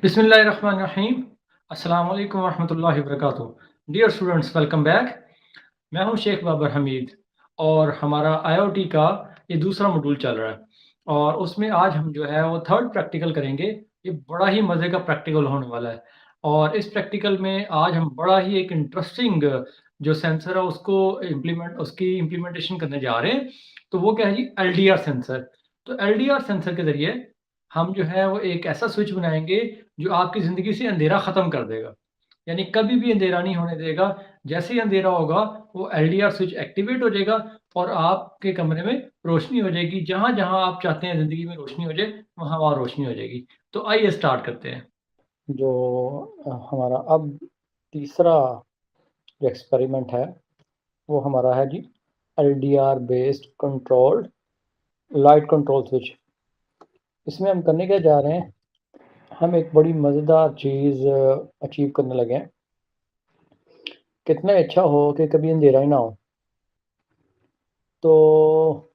बिस्मिल्लाहिर्रहमानिर्रहीम। अस्सलाम वालेकुम रहमतुल्लाहि व बरकातुहू। Dear students, welcome back. मैं हूं शेख बाबर हमीद और हमारा आईओटी का ये दूसरा मॉड्यूल चल रहा है और उसमें आज हम जो है वो थर्ड प्रैक्टिकल करेंगे। ये बड़ा ही मज़े का प्रैक्टिकल होने वाला है और इस प्रैक्टिकल में आज हम बड़ा ही एक इंटरेस्टिंग जो सेंसर है उसकी इम्प्लीमेंटेशन करने जा रहे हैं। तो वो क्या है जी, एलडीआर सेंसर। तो एलडीआर सेंसर के ज़रिए हम जो है वो एक ऐसा स्विच बनाएंगे जो आपकी ज़िंदगी से अंधेरा ख़त्म कर देगा, यानी कभी भी अंधेरा नहीं होने देगा। जैसे ही अंधेरा होगा वो एलडीआर स्विच एक्टिवेट हो जाएगा और आपके कमरे में रोशनी हो जाएगी। जहाँ जहाँ आप चाहते हैं ज़िंदगी में रोशनी हो जाए, वहाँ वहाँ रोशनी हो जाएगी। तो आइए स्टार्ट करते हैं। जो हमारा अब तीसरा जो एक्सपेरिमेंट है वो हमारा है जी LDR based controlled light control switch. इसमें हम करने क्या जा रहे हैं, हम एक बड़ी मज़ेदार चीज़ अचीव करने लगे हैं। कितना अच्छा हो कि कभी अंधेरा ही ना हो। तो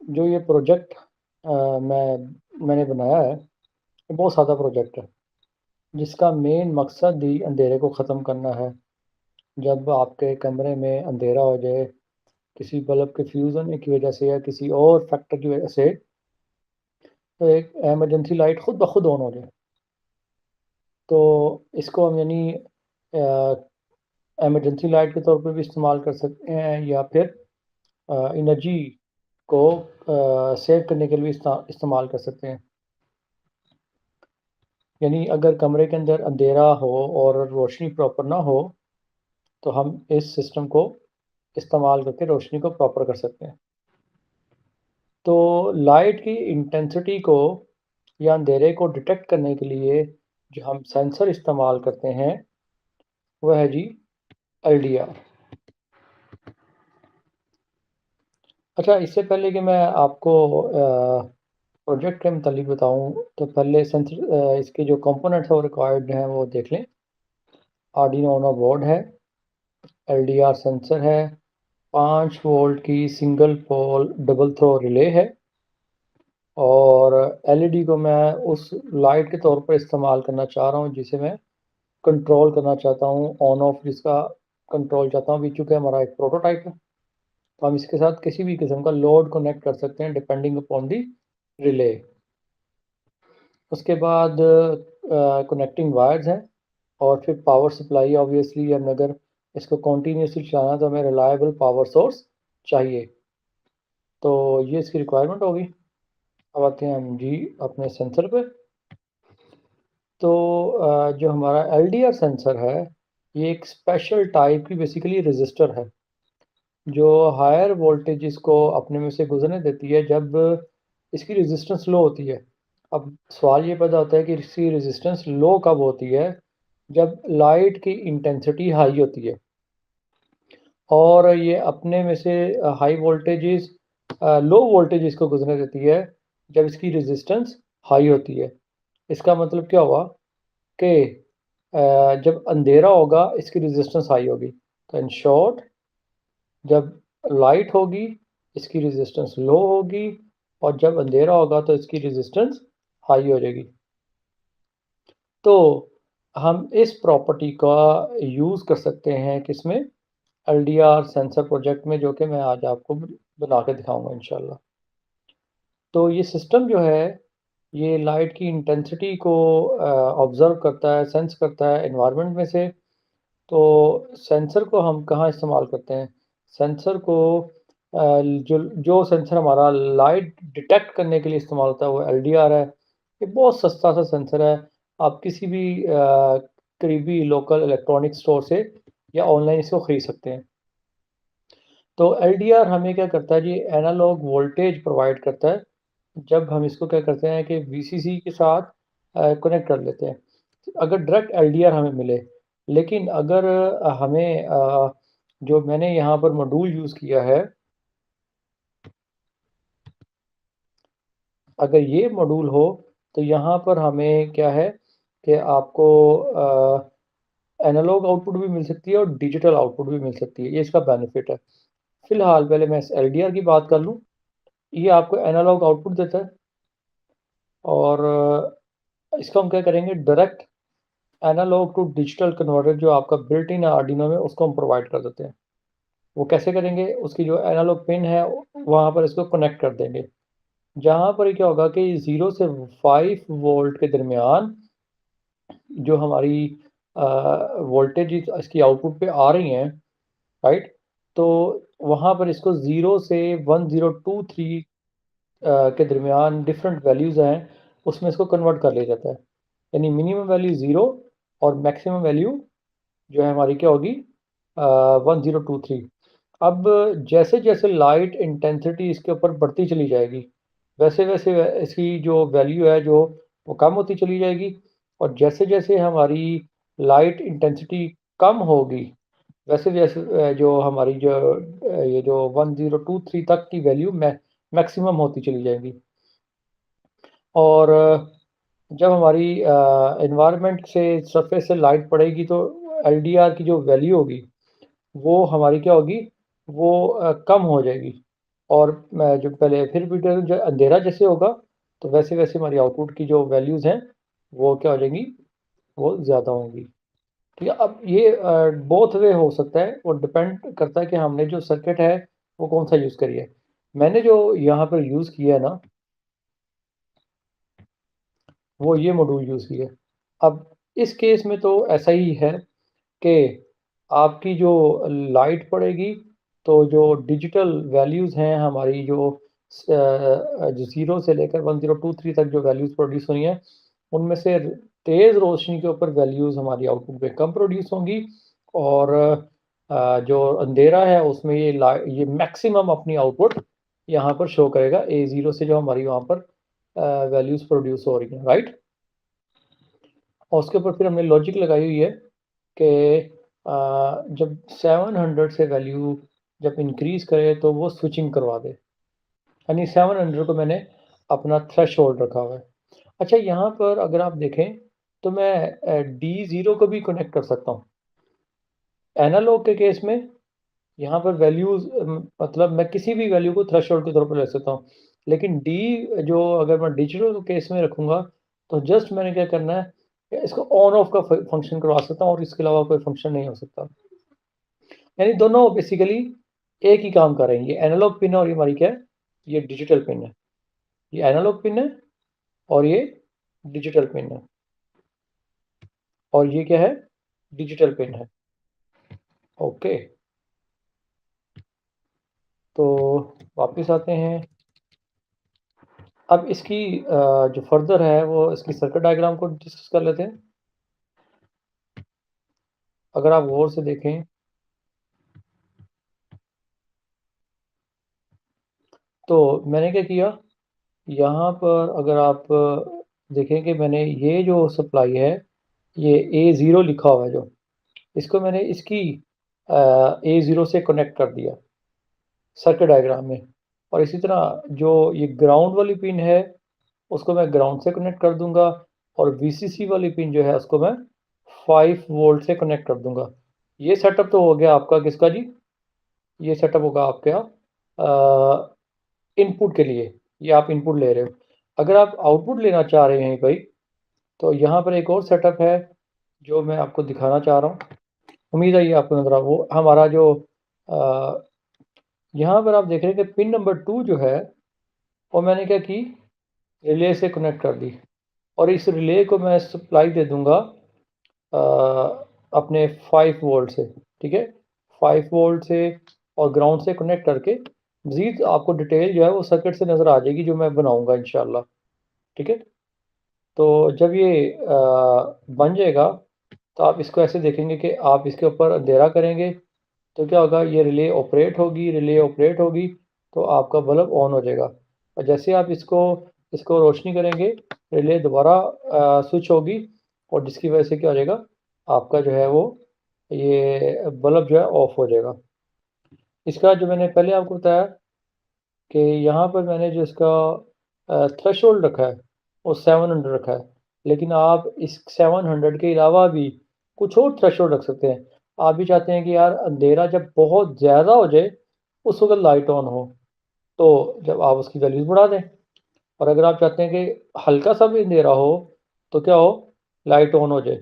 जो ये प्रोजेक्ट मैंने बनाया है, ये बहुत सादा प्रोजेक्ट है जिसका मेन मकसद ही अंधेरे को ख़त्म करना है। जब आपके कमरे में अंधेरा हो जाए किसी बल्ब के फ्यूज़ होने की वजह से या किसी और फैक्टर की वजह से, तो एक इमरजेंसी लाइट खुद ब खुद ऑन हो जाए। तो इसको हम यानी इमरजेंसी लाइट के तौर पे भी इस्तेमाल कर सकते हैं या फिर एनर्जी को सेव करने के लिए भी इस्तेमाल कर सकते हैं। यानी अगर कमरे के अंदर अंधेरा हो और रोशनी प्रॉपर ना हो तो हम इस सिस्टम को इस्तेमाल करके रोशनी को प्रॉपर कर सकते हैं। तो लाइट की इंटेंसिटी को या अंधेरे को डिटेक्ट करने के लिए जो हम सेंसर इस्तेमाल करते हैं वह है जी एलडीआर। अच्छा, इससे पहले कि मैं आपको प्रोजेक्ट के मुतालिक बताऊं तो पहले सेंसर इसके जो कंपोनेंट्स हैं वो रिक्वायर्ड हैं वो देख लें। आर्डिनो उनो बोर्ड है, एलडीआर सेंसर है, 5 वोल्ट की single pole double throw relay है और एलईडी को मैं उस लाइट के तौर पर इस्तेमाल करना चाह रहा हूँ जिसे मैं कंट्रोल करना चाहता हूँ, ऑन ऑफ जिसका कंट्रोल चाहता हूँ। अभी चूँकि हमारा एक प्रोटोटाइप है तो हम इसके साथ किसी भी किस्म का लोड कनेक्ट कर सकते हैं डिपेंडिंग अपॉन दी रिले। उसके बाद कनेक्टिंग वायर्स हैं और फिर पावर सप्लाई। ऑब्वियसली हम अगर इसको कॉन्टीन्यूसली चलाना तो हमें रिलायबल पावर सोर्स चाहिए। तो ये इसकी रिक्वायरमेंट होगी। अब आते हैं हम जी अपने सेंसर पे। तो जो हमारा एलडीआर सेंसर है ये एक स्पेशल टाइप की बेसिकली रजिस्टर है जो हायर वोल्टेजेस को अपने में से गुजरने देती है जब इसकी रेजिस्टेंस लो होती है। अब सवाल ये पैदा होता है कि इसकी रेजिस्टेंस लो कब होती है, जब लाइट की इंटेंसिटी हाई होती है और ये अपने में से हाई वोल्टेजेस लो वोल्टेजेस को गुजरने देती है जब इसकी रेजिस्टेंस हाई होती है। इसका मतलब क्या हुआ कि जब अंधेरा होगा इसकी रेजिस्टेंस हाई होगी। तो इन शॉर्ट, जब लाइट होगी इसकी रेजिस्टेंस लो होगी और जब अंधेरा होगा तो इसकी रेजिस्टेंस हाई हो जाएगी। तो हम इस प्रॉपर्टी का यूज़ कर सकते हैं किसमें, एलडीआर सेंसर प्रोजेक्ट में, जो कि मैं आज आपको बना के दिखाऊंगा इंशाल्लाह। तो ये सिस्टम जो है ये लाइट की इंटेंसिटी को ऑब्ज़र्व करता है, सेंस करता है एनवायरनमेंट में से। तो सेंसर को हम कहाँ इस्तेमाल करते हैं, सेंसर को जो जो सेंसर हमारा लाइट डिटेक्ट करने के लिए इस्तेमाल होता है वो एलडीआर है। ये बहुत सस्ता सा सेंसर है, आप किसी भी करीबी लोकल इलेक्ट्रॉनिक स्टोर से या ऑनलाइन इसको ख़रीद सकते हैं। तो एलडीआर हमें क्या करता है जी, एनालॉग वोल्टेज प्रोवाइड करता है। जब हम इसको क्या करते हैं कि वीसीसी के साथ कनेक्ट कर लेते हैं, अगर डायरेक्ट एलडीआर हमें मिले। लेकिन अगर हमें जो मैंने यहाँ पर मॉड्यूल यूज़ किया है, अगर ये मॉड्यूल हो तो यहाँ पर हमें क्या है कि आपको एनालॉग आउटपुट भी मिल सकती है और डिजिटल आउटपुट भी मिल सकती है। ये इसका बेनिफिट है। फिलहाल पहले मैं इस एलडीआर की बात कर लूँ। ये आपको एनालॉग आउटपुट देता है और इसको हम क्या करेंगे, direct analogue to digital converter जो आपका बिल्ट इन है आर्डिनो में, उसको हम प्रोवाइड कर देते हैं। वो कैसे करेंगे, उसकी जो एनालॉग पिन है वहाँ पर इसको कनेक्ट कर देंगे। जहाँ पर क्या होगा कि 0 से 5 वोल्ट के दरमियान जो हमारी वोल्टेज इसकी आउटपुट पे आ रही हैं, राइट, तो वहाँ पर इसको 0 से 1023 के दरमियान डिफरेंट वैल्यूज़ हैं, उसमें इसको कन्वर्ट कर लिया जाता है। यानी मिनिमम वैल्यू 0 और मैक्सिमम वैल्यू जो है हमारी क्या होगी, 1023। अब जैसे जैसे लाइट इंटेंसिटी इसके ऊपर बढ़ती चली जाएगी, वैसे वैसे इसकी जो वैल्यू है जो वो कम होती चली जाएगी, और जैसे जैसे हमारी लाइट इंटेंसिटी कम होगी, वैसे वैसे जो हमारी जो ये जो 1023 तक की वैल्यू मैक्सिमम होती चली जाएगी। और जब हमारी एनवायरनमेंट से सरफेस से लाइट पड़ेगी तो एलडीआर की जो वैल्यू होगी वो हमारी क्या होगी, वो कम हो जाएगी। और जो पहले फिर भी जो अंधेरा जैसे होगा तो वैसे वैसे हमारी आउटपुट की जो वैल्यूज़ हैं वो क्या हो जाएंगी, वो ज़्यादा होंगी। ठीक है, अब ये बोथ वे हो सकता है, वो डिपेंड करता है कि हमने जो सर्किट है वो कौन सा यूज़ करिए। मैंने जो यहाँ पर यूज़ किया है ना, वो ये मॉड्यूल यूज़ किया है। अब इस केस में तो ऐसा ही है कि आपकी जो लाइट पड़ेगी तो जो डिजिटल वैल्यूज़ हैं हमारी जो 0 से लेकर 1023 तक जो वैल्यूज़ प्रोड्यूस हुई हैं, उनमें से तेज़ रोशनी के ऊपर वैल्यूज़ हमारी आउटपुट पे कम प्रोड्यूस होंगी, और जो अंधेरा है उसमें ये मैक्सिमम अपनी आउटपुट यहाँ पर शो करेगा A0 से जो हमारी वहाँ पर वैल्यूज़ प्रोड्यूस हो रही हैं, राइट। और उसके ऊपर फिर हमने लॉजिक लगाई हुई है कि जब 700 से वैल्यू जब इंक्रीज़ करे तो वो स्विचिंग करवा दे, यानी 700 को मैंने अपना थ्रेशोल्ड रखा हुआ है। अच्छा, यहाँ पर अगर आप देखें तो मैं D0 को भी कनेक्ट कर सकता हूँ। एनालॉग के केस में यहाँ पर वैल्यूज़ मतलब मैं किसी भी वैल्यू को थ्रेशोल्ड के तौर पर ले सकता हूँ, लेकिन डी जो अगर मैं डिजिटल केस में रखूँगा तो जस्ट मैंने क्या करना है कि इसको ऑन ऑफ का फंक्शन करवा सकता हूँ और इसके अलावा कोई फंक्शन नहीं हो सकता। यानी दोनों बेसिकली एक ही काम कर रहे हैं, ये एनालॉग पिन है और ये हमारी क्या है, ये डिजिटल पिन है। ये एनालॉग पिन है और ये डिजिटल पिन है, और ये क्या है, डिजिटल पिन है। ओके, तो वापस आते हैं। अब इसकी जो फर्दर है वो इसकी सर्किट डायग्राम को डिस्कस कर लेते हैं। अगर आप गौर से देखें तो मैंने क्या किया, यहाँ पर अगर आप देखें कि मैंने ये जो सप्लाई है ये A0 लिखा हुआ है, जो इसको मैंने इसकी A0 से कनेक्ट कर दिया सर्किट डायग्राम में। और इसी तरह जो ये ग्राउंड वाली पिन है उसको मैं ग्राउंड से कनेक्ट कर दूंगा, और VCC वाली पिन जो है उसको मैं 5 वोल्ट से कनेक्ट कर दूंगा। ये सेटअप तो हो गया आपका किसका जी, ये सेटअप होगा आपके इनपुट के लिए, ये आप इनपुट ले रहे हो। अगर आप आउटपुट लेना चाह रहे हैं भाई, तो यहाँ पर एक और सेटअप है जो मैं आपको दिखाना चाह रहा हूँ। उम्मीद है ये आपको नजर आ, वो हमारा जो यहाँ पर आप देख रहे हैं कि पिन नंबर 2 जो है वो मैंने क्या की, रिले से कनेक्ट कर दी, और इस रिले को मैं सप्लाई दे दूंगा अपने 5 वोल्ट से, ठीक है, 5 वोल्ट से, और ग्राउंड से कनेक्ट करके मज़ीद आपको डिटेल जो है वो सर्किट से नज़र आ जाएगी जो मैं बनाऊंगा इंशाल्लाह। ठीक है, तो जब ये बन जाएगा तो आप इसको ऐसे देखेंगे कि आप इसके ऊपर अंधेरा करेंगे तो क्या होगा, ये रिले ऑपरेट होगी तो आपका बल्ब ऑन हो जाएगा। और जैसे आप इसको इसको रोशनी करेंगे, रिले दोबारा स्विच होगी, और जिसकी वजह से क्या हो जाएगा, आपका जो है वो ये बल्ब जो है ऑफ हो जाएगा। इसका जो मैंने पहले आपको बताया कि यहाँ पर मैंने जो इसका थ्रेशोल्ड रखा है वो 700 रखा है, लेकिन आप इस 700 के अलावा भी कुछ और थ्रेशोल्ड रख सकते हैं। आप भी चाहते हैं कि यार अंधेरा जब बहुत ज़्यादा हो जाए उस वक्त लाइट ऑन हो, तो जब आप उसकी वैल्यूज़ बढ़ा दें। और अगर आप चाहते हैं कि हल्का सा भी अंधेरा हो तो क्या हो, लाइट ऑन हो जाए।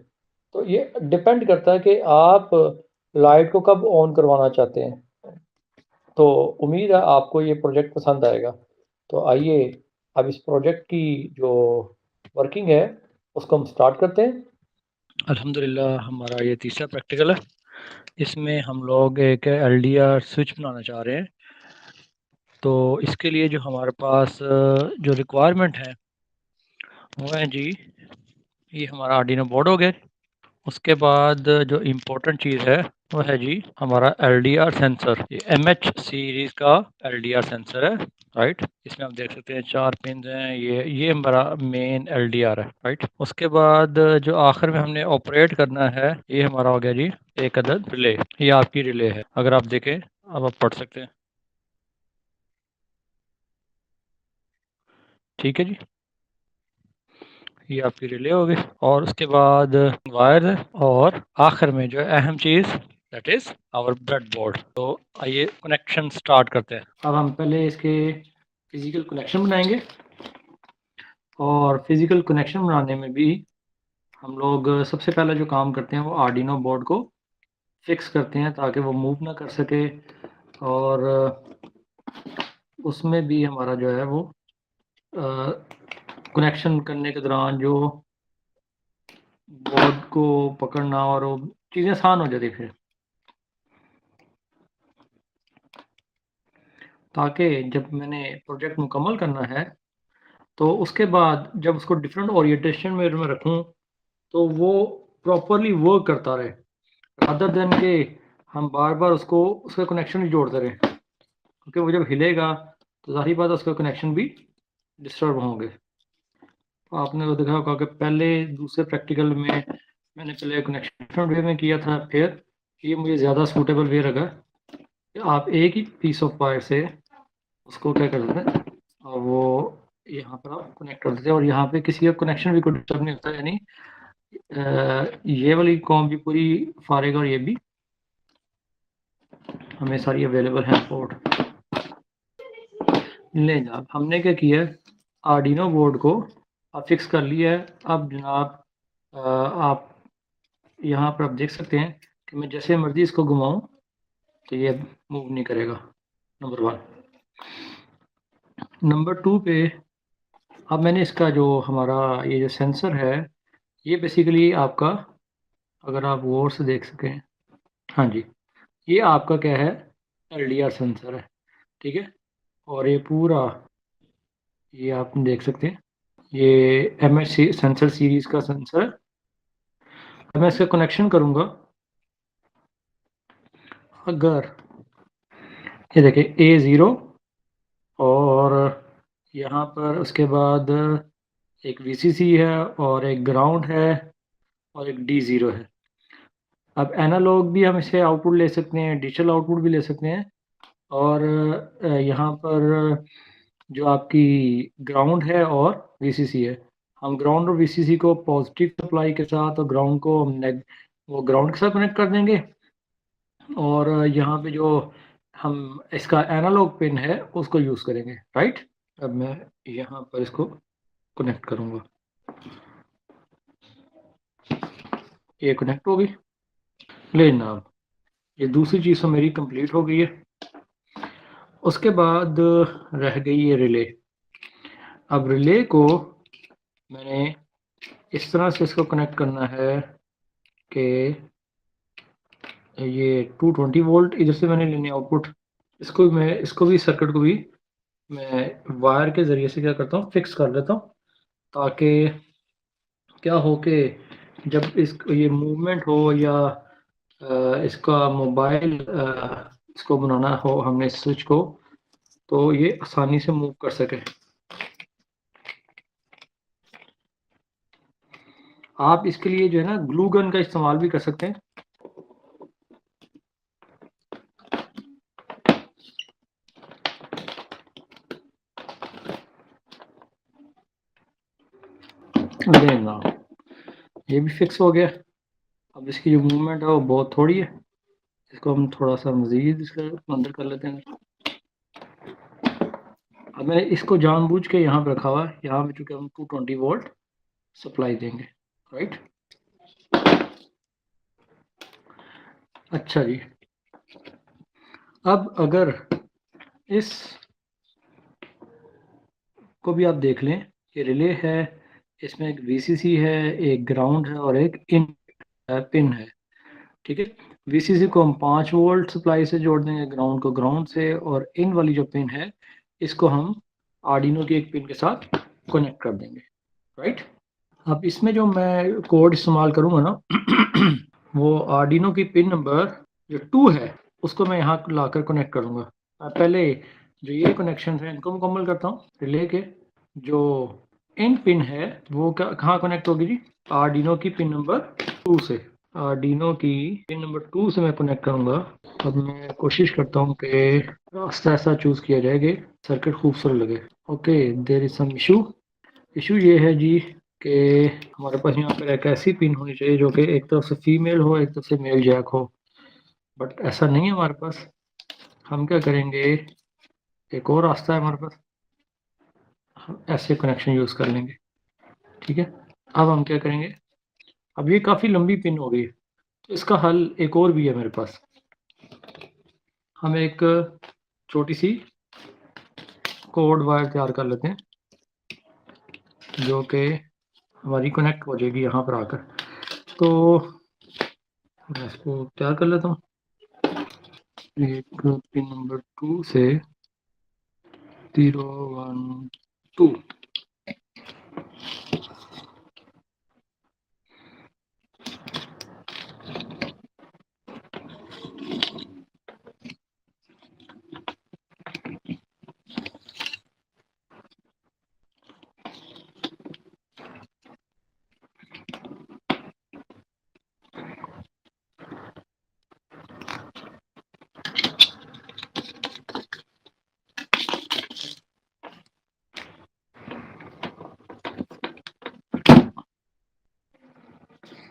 तो ये डिपेंड करता है कि आप लाइट को कब ऑन करवाना चाहते हैं। तो उम्मीद है आपको ये प्रोजेक्ट पसंद आएगा। तो आइए अब इस प्रोजेक्ट की जो वर्किंग है उसको हम स्टार्ट करते हैं। अल्हम्दुलिल्लाह हमारा ये तीसरा प्रैक्टिकल है। इसमें हम लोग एक एलडीआर स्विच बनाना चाह रहे हैं। तो इसके लिए जो हमारे पास जो रिक्वायरमेंट है वो है जी, ये हमारा आर्डिनो बोर्ड हो गया। उसके बाद जो इम्पोर्टेंट चीज़ है वो है जी हमारा एलडीआर सेंसर। ये एमएच सीरीज़ का एलडीआर सेंसर है, राइट। इसमें आप देख सकते हैं 4 पिन हैं। ये हमारा मेन एलडीआर है, राइट। उसके बाद जो आखिर में हमने ऑपरेट करना है ये हमारा हो गया जी एक अदद रिले। ये आपकी रिले है, अगर आप देखें अब आप पढ़ सकते हैं। ठीक है जी, ये आपकी रिले हो गई। और उसके बाद वायर है, और आखिर में जो अहम चीज़ दैट इज़ आवर ब्रेडबोर्ड। तो आइए कनेक्शन स्टार्ट करते हैं। अब हम पहले इसके फिजिकल कनेक्शन बनाएंगे, और फिजिकल कनेक्शन बनाने में भी हम लोग सबसे पहला जो काम करते हैं वो आर्डिनो बोर्ड को फिक्स करते हैं ताकि वो मूव ना कर सके। और उसमें भी हमारा जो है वो कनेक्शन करने के दौरान जो बोर्ड को पकड़ना और वो चीज़ें आसान हो जाती फिर, ताकि जब मैंने प्रोजेक्ट मुकम्मल करना है तो उसके बाद जब उसको डिफरेंट ओरिएंटेशन में रखूं तो वो प्रॉपरली वर्क करता रहे, अदर देन के हम बार बार उसको उसका कनेक्शन ही जोड़ते रहें, क्योंकि वो जब हिलेगा तो ज़ाहिर बात है उसका कनेक्शन भी डिस्टर्ब होंगे। तो आपने वो देखा होगा कि पहले दूसरे प्रैक्टिकल में मैंने पहले कनेक्शन वे में किया था, फिर ये मुझे ज़्यादा सूटेबल वे लगा कि आप एक ही पीस ऑफ वायर से उसको क्या कर देते हैं, और वो यहाँ पर आप कनेक्ट कर देते हैं, और यहाँ पे किसी का कनेक्शन भी कोई डिस्टर्ब नहीं होता। यानी ये वाली कॉम भी पूरी फारेग, और ये भी हमें सारी अवेलेबल है पोर्ट। ले जनाब, हमने क्या किया, आर्डिनो बोर्ड को अब फिक्स कर लिया है। अब जनाब आप यहाँ पर आप देख सकते हैं कि मैं जैसे मर्जी इसको घुमाऊं तो ये मूव नहीं करेगा, नंबर 1। नंबर 2 पे अब मैंने इसका जो हमारा ये जो सेंसर है, ये बेसिकली आपका, अगर आप गौर से देख सकें, हाँ जी, ये आपका क्या है, एलडीआर सेंसर है, ठीक है। और ये पूरा, ये आप देख सकते हैं, ये एमएच सेंसर सीरीज का सेंसर है। अब मैं इसका कनेक्शन करूंगा, अगर ये देखें A0, और यहाँ पर उसके बाद एक VCC है, और एक ग्राउंड है, और एक D0 है। अब एनालॉग भी हम इसे आउटपुट ले सकते हैं, डिजिटल आउटपुट भी ले सकते हैं। और यहाँ पर जो आपकी ग्राउंड है और VCC है, हम ग्राउंड और VCC को पॉजिटिव सप्लाई के साथ और ग्राउंड को हम वो ग्राउंड के साथ कनेक्ट कर देंगे। और यहाँ पे जो हम इसका एनालॉग पिन है उसको यूज़ करेंगे, राइट। अब मैं यहाँ पर इसको कनेक्ट करूँगा, ये कनेक्ट हो गई। ले जनाब, ये दूसरी चीज़ तो मेरी कंप्लीट हो गई है। उसके बाद रह गई ये रिले। अब रिले को मैंने इस तरह से इसको कनेक्ट करना है कि ये 220 वोल्ट इधर से मैंने लेने आउटपुट, इसको भी सर्किट को भी मैं वायर के ज़रिए से क्या करता हूँ, फिक्स कर लेता हूँ, ताकि क्या हो कि जब इस ये मूवमेंट हो या इसका मोबाइल इसको बनाना हो हमने स्विच को, तो ये आसानी से मूव कर सके। आप इसके लिए जो है ना ग्लू गन का इस्तेमाल भी कर सकते हैं। लेना, ये भी फिक्स हो गया। अब इसकी जो मूवमेंट है वो बहुत थोड़ी है, इसको हम थोड़ा सा मज़ीद इसके अंदर कर लेते हैं। अब मैंने इसको जानबूझ के यहाँ पे रखा हुआ है, यहाँ पे चूँकि हम 220 वोल्ट सप्लाई देंगे, राइट। अच्छा जी, अब अगर इस को भी आप देख लें, ये रिले है, इसमें एक वीसीसी है, एक ग्राउंड है और एक इन पिन है, ठीक है। वीसीसी को हम 5 वोल्ट सप्लाई से जोड़ देंगे, ग्राउंड को ग्राउंड से, और इन वाली जो पिन है इसको हम आर्डिनो की एक पिन के साथ कनेक्ट कर देंगे, राइट। अब इसमें जो मैं कोड इस्तेमाल करूंगा ना वो आर्डिनो की पिन नंबर जो 2 है उसको मैं यहाँ लाकर कनेक्ट करूंगा। पहले जो ये कनेक्शन है इनको मुकम्मल करता हूँ। रिले के जो इन पिन है वो कहाँ कनेक्ट होगी जी? आर्डिनो की पिन नंबर 2 से। आर्डिनो की पिन नंबर 2 से मैं कनेक्ट करूंगा। अब मैं कोशिश करता हूँ कि रास्ता ऐसा चूज किया जाए कि सर्किट खूबसूरत लगे। Okay, there is some issue ये है जी कि हमारे पास यहाँ पर एक ऐसी पिन होनी चाहिए जो कि एक तरफ से फीमेल हो, एक तरफ से मेल जैक हो, बट ऐसा नहीं है हमारे पास। हम क्या करेंगे, एक और रास्ता है हमारे पास, हम ऐसे कनेक्शन यूज़ कर लेंगे, ठीक है। अब हम क्या करेंगे, अब ये काफ़ी लंबी पिन हो गई है तो इसका हल एक और भी है मेरे पास। हम एक छोटी सी कोड वायर तैयार कर लेते हैं जो कि हमारी कनेक्ट हो जाएगी यहाँ पर आकर। तो मैं इसको तैयार कर लेता हूँ। एक पिन नंबर 2 से 0 1 2।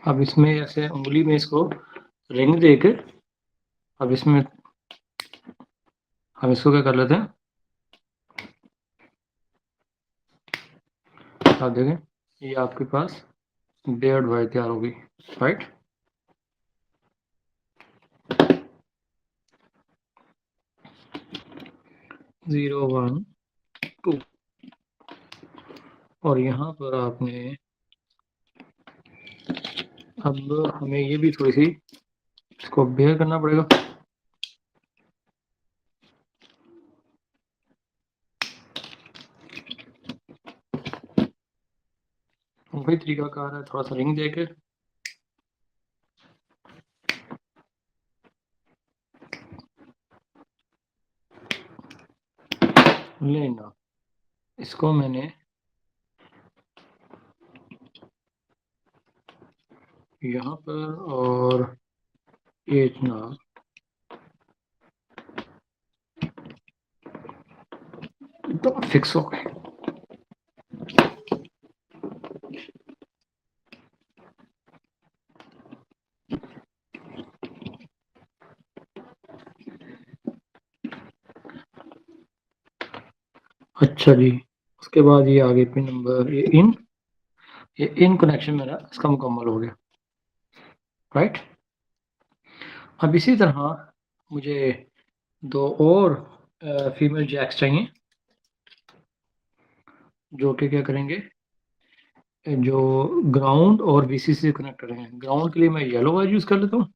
अब इसमें ऐसे उंगली में इसको रिंग देके अब इसमें हम इसको क्या कर लेते हैं, आप देखें ये आपके पास बेयर्ड वायर तैयार होगी, राइट। जीरो 1 2 और यहाँ पर आपने अब हमें ये भी थोड़ी सी इसको बेयर करना पड़ेगा। वही तरीका कार है, थोड़ा सा रिंग देके लेना। इसको मैंने यहाँ पर और ये इतना तो फिक्स हो गए। अच्छा जी, उसके बाद ये आगे पिन नंबर ये इन कनेक्शन मेरा इसका मुकम्मल हो गया, राइट। अब इसी तरह मुझे 2 और फीमेल जैक्स चाहिए जो कि क्या करेंगे, जो ग्राउंड और वीसीसी से कनेक्ट करेंगे। ग्राउंड के लिए मैं येलो वायर यूज़ कर लेता हूँ।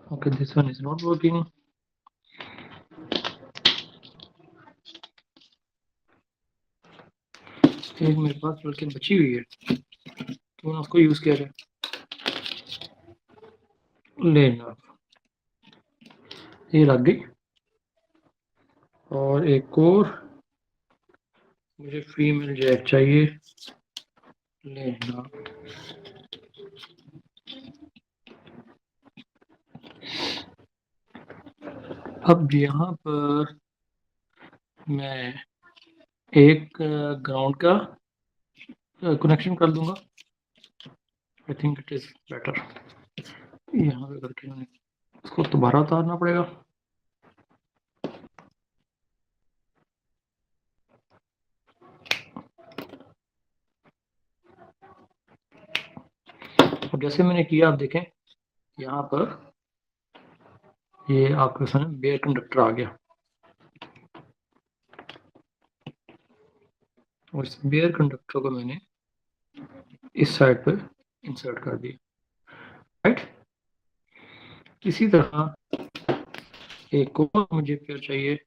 Okay, this one is not working. एक मेरे पास बल्कि बची हुई है तो मैं उसको यूज़ किया जाए। लेना, ये लग गई। और एक और मुझे फीमेल जैक चाहिए, लेना। अब यहाँ पर मैं एक ग्राउंड का कनेक्शन कर दूंगा। I think it is better. यहाँ पे करके हमें इसको दोबारा उतारना पड़ेगा। और जैसे मैंने किया, आप देखें यहाँ पर ये आपके सामने बेयर कंडक्टर आ गया और इस बेयर कंडक्टर को मैंने इस साइड पे इंसर्ट कर दिया, राइट। इसी तरह एक और मुझे पेयर चाहिए,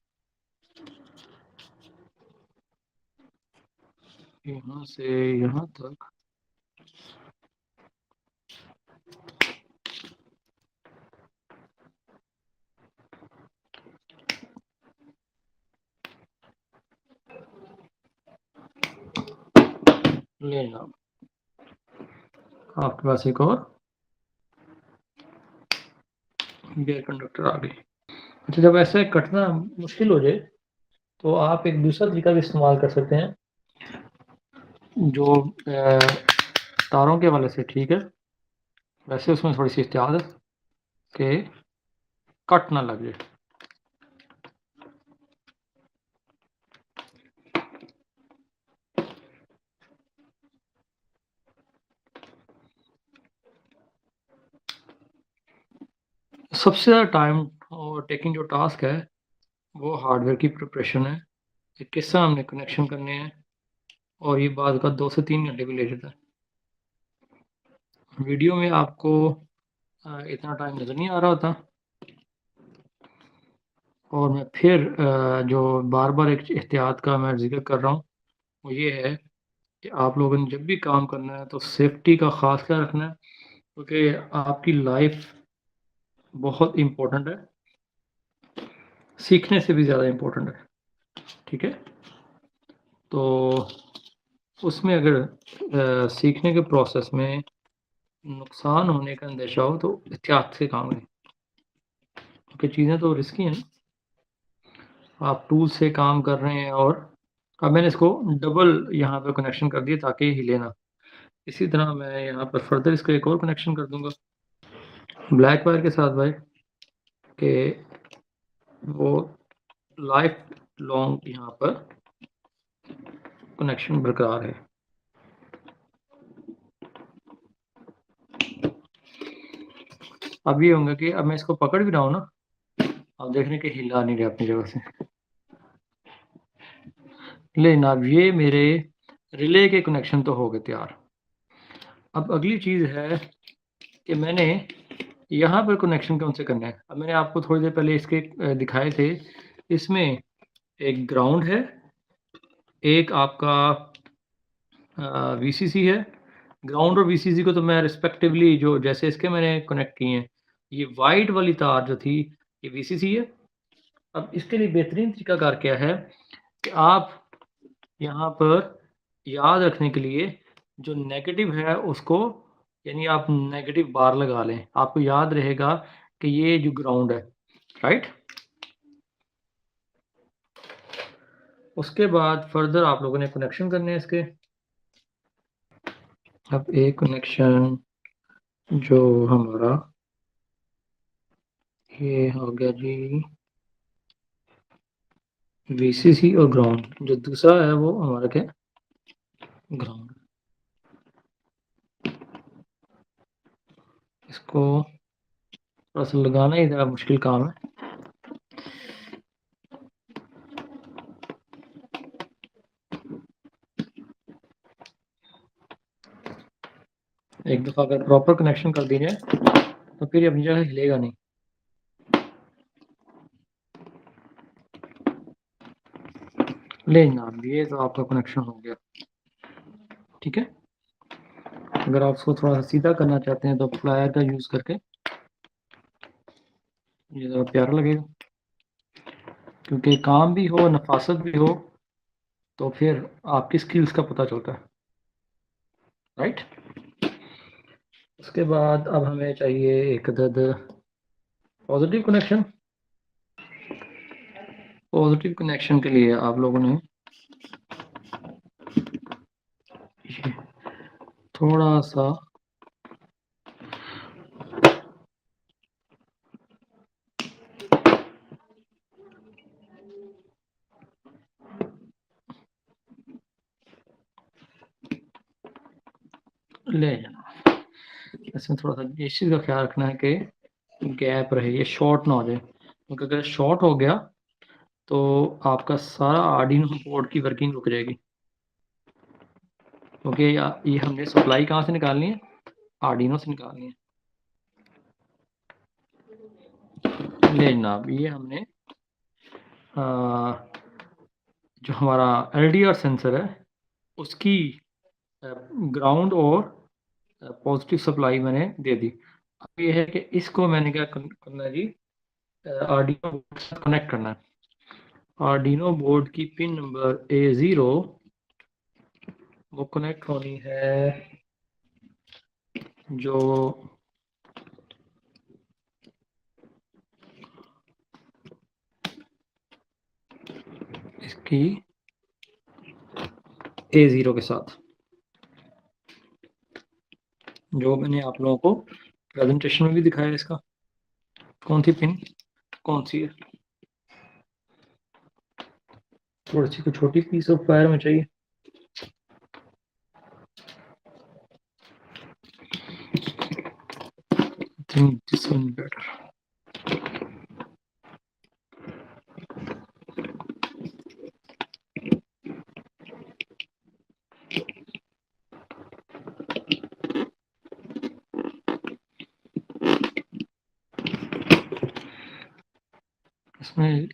यहाँ से यहाँ तक। लेना आपके पास एक और बेयर कंडक्टर आ गई। अच्छा, जब ऐसे कटना मुश्किल हो जाए तो आप एक दूसरा तरीका भी इस्तेमाल कर सकते हैं, जो तारों के वाले से ठीक है। वैसे उसमें थोड़ी सी एहतियात है कि कट ना लग जाए। सबसे ज़्यादा टाइम और टेकिंग जो टास्क है वो हार्डवेयर की प्रिपरेशन है कि किस तरह हमने कनेक्शन करने हैं, और ये बाद का 2 से 3 घंटे भी ले जाता है। वीडियो में आपको इतना टाइम नज़र नहीं आ रहा होता। और मैं फिर जो बार बार एक एहतियात का मैं जिक्र कर रहा हूँ वो ये है कि आप लोगों ने जब भी काम करना है तो सेफ्टी का ख़ास ख्याल रखना है, क्योंकि आपकी लाइफ बहुत इम्पोर्टेंट है, सीखने से भी ज़्यादा इम्पोर्टेंट है, ठीक है। तो उसमें अगर सीखने के प्रोसेस में नुकसान होने का अंदेशा हो तो एहतियात से काम लें, क्योंकि चीज़ें तो रिस्की हैं ना। आप टूल से काम कर रहे हैं, और अब मैंने इसको डबल यहाँ पे कनेक्शन कर दिया ताकि हिले ना। इसी तरह मैं यहाँ पर फर्दर इसका एक और कनेक्शन कर दूंगा ब्लैक वायर के साथ भाई, कि वो लाइफ लॉन्ग यहाँ पर कनेक्शन बरकरार है। अब ये होंगे कि अब मैं इसको पकड़ भी रहा हूँ ना, आप देख रहे हैं कि हिला नहीं रहा अपनी जगह से। लेकिन अब ये मेरे रिले के कनेक्शन तो हो गए तैयार। अब अगली चीज़ है कि मैंने यहाँ पर कनेक्शन कौन से करना है। अब मैंने आपको थोड़ी देर पहले इसके दिखाए थे। इसमें एक ग्राउंड है, एक आपका वीसीसी है। ग्राउंड और वीसीसी को तो मैं रिस्पेक्टिवली जो जैसे इसके मैंने कनेक्ट किए हैं, ये वाइट वाली तार जो थी ये वीसीसी है। अब इसके लिए बेहतरीन तरीकाकार क्या है कि आप यहाँ पर याद रखने के लिए जो नेगेटिव है उसको, यानी आप नेगेटिव बार लगा लें, आपको याद रहेगा कि ये जो ग्राउंड है, राइट। उसके बाद फर्दर आप लोगों ने कनेक्शन करने हैं इसके। अब एक कनेक्शन जो हमारा ये हो गया जी वीसीसी और ग्राउंड, जो दूसरा है वो हमारा क्या ग्राउंड। इसको थोड़ा सा लगाना ही ज़रा मुश्किल काम है। एक दफ़ा अगर प्रॉपर कनेक्शन कर दी जाए तो फिर ये अपनी जगह हिलेगा नहीं। ले जनाब, ये तो आपका कनेक्शन हो गया, ठीक है। अगर आप उसको थोड़ा सा सीधा करना चाहते हैं तो प्लायर का यूज़ करके ये ज़रा प्यारा लगेगा, क्योंकि काम भी हो नफासत भी हो तो फिर आपकी स्किल्स का पता चलता है, राइट। उसके बाद अब हमें चाहिए एक अदद पॉजिटिव कनेक्शन। पॉजिटिव कनेक्शन के लिए आप लोगों ने ये थोड़ा सा ले जाना, इसमें थोड़ा सा इस चीज़ का ख्याल रखना है कि गैप रहे, ये शॉर्ट ना हो जाए, क्योंकि अगर शॉर्ट हो गया तो आपका सारा आर्डिनो बोर्ड की वर्किंग रुक जाएगी, क्योंकि ये हमने सप्लाई कहाँ से निकालनी है, आर्डिनो से निकालनी है। ले जनाब, ये हमने जो हमारा LDR सेंसर है उसकी ग्राउंड और पॉजिटिव सप्लाई मैंने दे दी। अब ये है कि इसको मैंने क्या करना है जी, आर्डिनो बोर्ड से कनेक्ट करना है। आर्डिनो बोर्ड की पिन नंबर A0 वो कनेक्ट होनी है जो इसकी A0 के साथ, जो मैंने आप लोगों को प्रेजेंटेशन में भी दिखाया। इसका कौन सी पिन कौन सी है, थोड़ी सी छोटी पीस ऑफ वायर में चाहिए। I think this one better. इसमें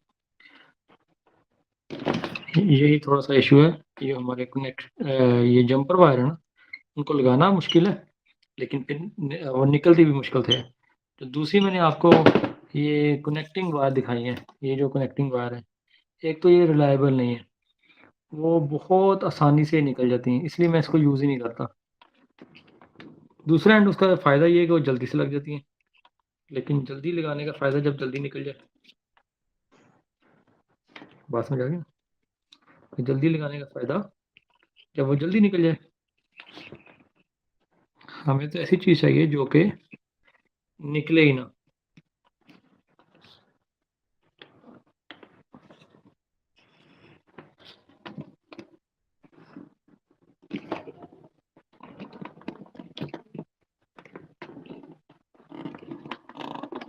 यही थोड़ा सा इशू है, ये हमारे ये जंपर वायर है ना, उनको लगाना मुश्किल है, लेकिन फिर वो निकलती भी मुश्किल थे। तो दूसरी मैंने आपको ये कनेक्टिंग वायर दिखाई है, ये जो कनेक्टिंग वायर है, एक तो ये रिलायबल नहीं है, वो बहुत आसानी से निकल जाती हैं, इसलिए मैं इसको यूज़ ही नहीं करता। दूसरा एंड उसका फ़ायदा ये है कि वो जल्दी से लग जाती हैं, लेकिन जल्दी लगाने का फ़ायदा जब जल्दी निकल जाए, बात समझ आ गई ना? तो जल्दी लगाने का फ़ायदा जब वो जल्दी निकल जाए। हमें तो ऐसी चीज़ चाहिए जो कि निकले ही ना।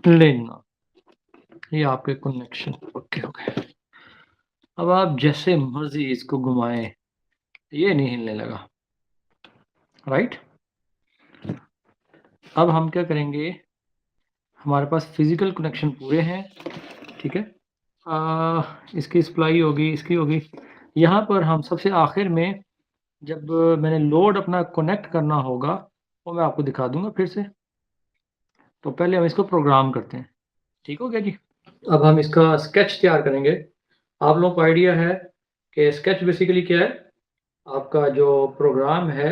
लेना, ये आपके कनेक्शन पक्के हो गए। अब आप जैसे मर्जी इसको घुमाएं, ये नहीं हिलने लगा, राइट। अब हम क्या करेंगे, हमारे पास फिजिकल कनेक्शन पूरे हैं, ठीक है। इसकी सप्लाई होगी, इसकी होगी। यहाँ पर हम सबसे आखिर में जब मैंने लोड अपना कनेक्ट करना होगा वो मैं आपको दिखा दूंगा फिर से। तो पहले हम इसको प्रोग्राम करते हैं, ठीक हो गया जी। अब हम इसका स्केच तैयार करेंगे। आप लोगों को आइडिया है कि स्केच बेसिकली क्या है, आपका जो प्रोग्राम है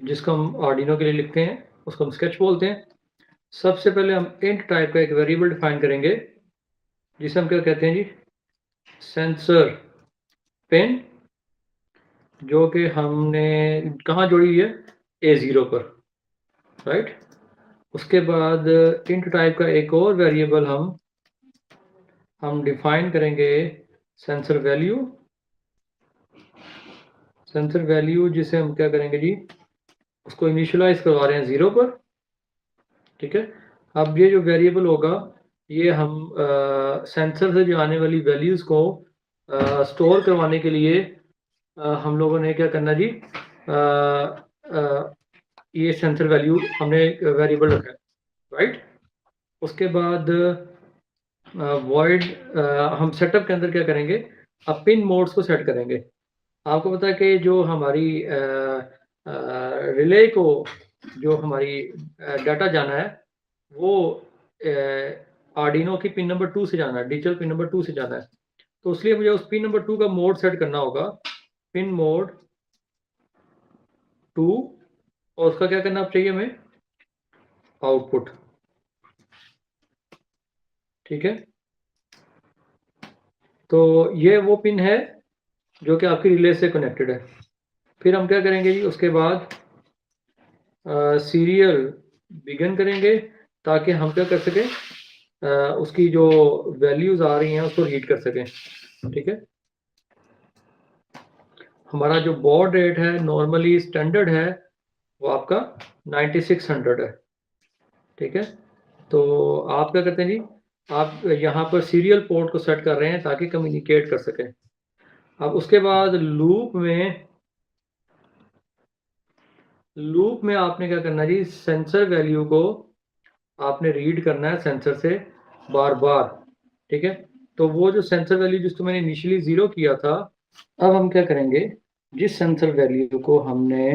जिसको हम आर्डिनो के लिए लिखते हैं उसको हम स्केच बोलते हैं। सबसे पहले हम इंट टाइप का एक वेरिएबल डिफाइन करेंगे जिसे हम क्या कहते हैं जी, सेंसर पिन, जो कि हमने कहाँ जोड़ी हुई है, A0 पर, राइट। उसके बाद इंट टाइप का एक और वेरिएबल हम डिफाइन करेंगे सेंसर वैल्यू। सेंसर वैल्यू जिसे हम क्या करेंगे जी, उसको इनिशियलाइज करवा रहे हैं 0 पर, ठीक है। अब ये जो वेरिएबल होगा ये हम सेंसर से जो आने वाली वैल्यूज़ को स्टोर करवाने के लिए हम लोगों ने क्या करना जी, ये सेंसर वैल्यू हमने वेरिएबल रखा है, राइट। उसके बाद वॉइड हम सेटअप के अंदर क्या करेंगे, अब पिन मोड्स को सेट करेंगे। आपको पता है कि जो हमारी रिले को जो हमारी डाटा जाना है वो आर्डिनो की पिन नंबर 2 से जाना है, डिजिटल पिन नंबर 2 से जाना है। तो इसलिए मुझे उस पिन नंबर 2 का मोड सेट करना होगा, पिन मोड 2, और उसका क्या करना चाहिए हमें, आउटपुट, ठीक है। तो ये वो पिन है जो कि आपकी रिले से कनेक्टेड है। फिर हम क्या करेंगे जी, उसके बाद सीरियल बिगिन करेंगे ताकि हम क्या कर सकें, उसकी जो वैल्यूज़ आ रही हैं उसको रीड कर सकें। ठीक है, हमारा जो बॉड रेट है नॉर्मली स्टैंडर्ड है वो आपका 9600 है। ठीक है, तो आप क्या करते हैं जी, आप यहाँ पर सीरियल पोर्ट को सेट कर रहे हैं ताकि कम्युनिकेट कर सकें। अब उसके बाद लूप में आपने क्या करना है जी, सेंसर वैल्यू को आपने रीड करना है सेंसर से बार बार। ठीक है, तो वो जो सेंसर वैल्यू जिसको मैंने इनिशियली 0 किया था, अब हम क्या करेंगे, जिस सेंसर वैल्यू को हमने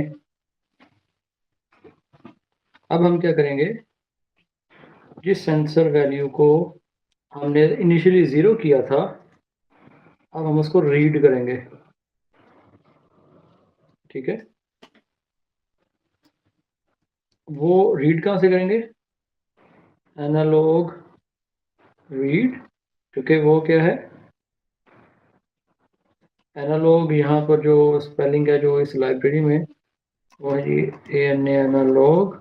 अब हम क्या करेंगे, जिस सेंसर वैल्यू को हमने इनिशियली 0 किया था, अब हम उसको रीड करेंगे। ठीक है, वो रीड कहाँ से करेंगे, एनालॉग रीड, क्योंकि वो क्या है, एनालॉग यहाँ पर जो स्पेलिंग है जो इस लाइब्रेरी में वो है जी ANA एनालॉग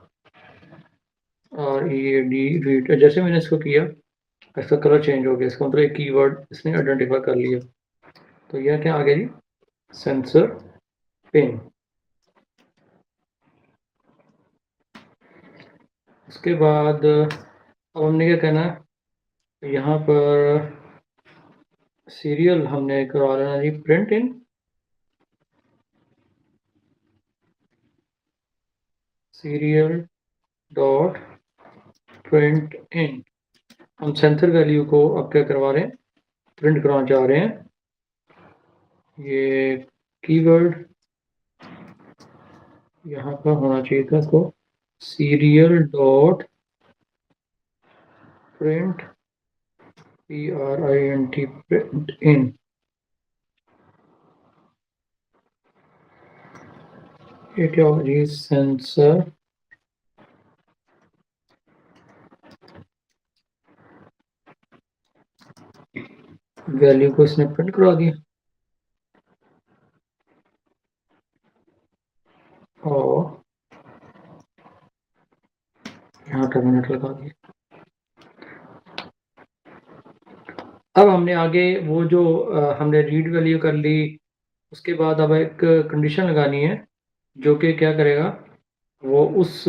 और EAD रीड। जैसे मैंने इसको किया इसका कलर चेंज हो गया, इसका मतलब एक कीवर्ड इसने आइडेंटिफाई कर लिया। तो यह क्या आ गया जी, सेंसर पिन। उसके बाद अब हमने क्या करना है, यहाँ पर सीरियल हमने करवा लेना जी print in, serial dot print in. हम सेंसर वैल्यू को अब क्या करवा रहे हैं, प्रिंट करवाना चाह रहे हैं। ये कीवर्ड यहाँ पर होना चाहिए था, इसको serial dot print PRINT print in. ये क्या होगा जी, सेंसर वैल्यू को इसने प्रिंट करवा दिया और यहाँ टर्मिनेट लगा दिया। अब हमने आगे वो जो हमने रीड वैल्यू कर ली, उसके बाद अब एक कंडीशन लगानी है जो कि क्या करेगा, वो उस